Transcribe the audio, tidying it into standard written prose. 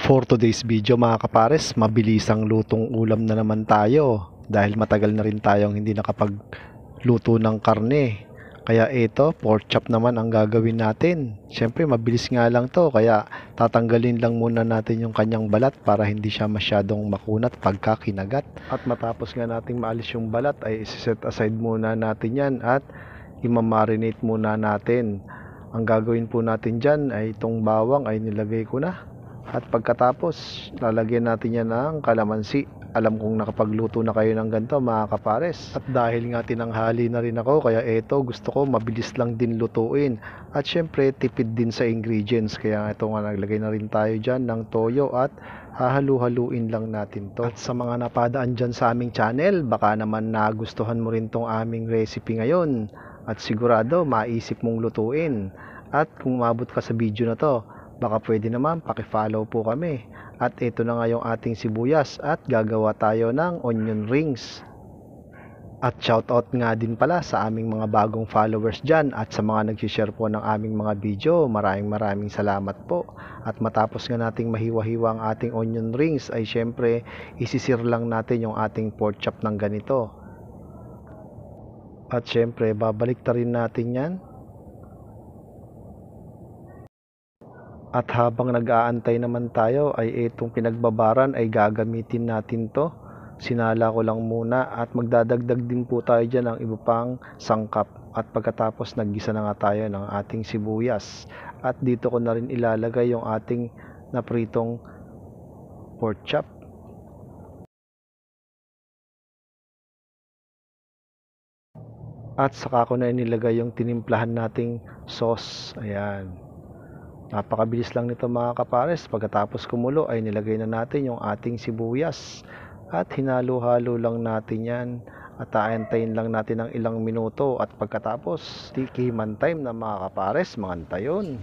For today's video mga kapares, mabilisang lutong ulam na naman tayo dahil matagal na rin tayong hindi nakapagluto ng karne. Kaya ito, pork chop naman ang gagawin natin. Siyempre mabilis nga lang to, kaya tatanggalin lang muna natin yung kanyang balat para hindi siya masyadong makunat pagka kinagat. At matapos nga nating maalis yung balat ay set aside muna natin yan at imamarinate muna natin. Ang gagawin po natin dyan ay itong bawang ay nilagay ko na. At pagkatapos, lalagyan natin yan ng kalamansi. Alam kong nakapagluto na kayo ng ganito mga kapares. At dahil nga tinanghali na rin ako, kaya eto gusto ko mabilis lang din lutuin. At syempre, tipid din sa ingredients. Kaya ito nga naglagay na rin tayo dyan ng toyo at hahalu-haluin lang natin to. At sa mga napadaan dyan sa aming channel, baka naman nagustuhan mo rin tong aming recipe ngayon. At sigurado, maisip mong lutuin. At kung umabot ka sa video na to, baka pwede naman paki-follow po kami. At ito na nga yung ating sibuyas at gagawa tayo ng onion rings. At shoutout nga din pala sa aming mga bagong followers dyan at sa mga nag-share po ng aming mga video. Maraming salamat po. At matapos nga nating mahiwa-hiwa ang ating onion rings ay syempre isisir lang natin yung ating pork chop ng ganito. At syempre babalik ta rin natin yan. At habang nag-aantay naman tayo ay itong pinagbabaran ay gagamitin natin to. Sinala ko lang muna at magdadagdag din po tayo dyan ng iba pang sangkap. At pagkatapos naggisa na nga tayo ng ating sibuyas. At dito ko na rin ilalagay yung ating napritong pork chop. At saka ko na inilagay yung tinimplahan nating sauce. Ayan. Napakabilis lang nito mga kapares. Pagkatapos kumulo ay nilagay na natin yung ating sibuyas at hinalo-halo lang natin yan at aantayin lang natin ng ilang minuto at pagkatapos tikiman time na mga kapares, mga antayon.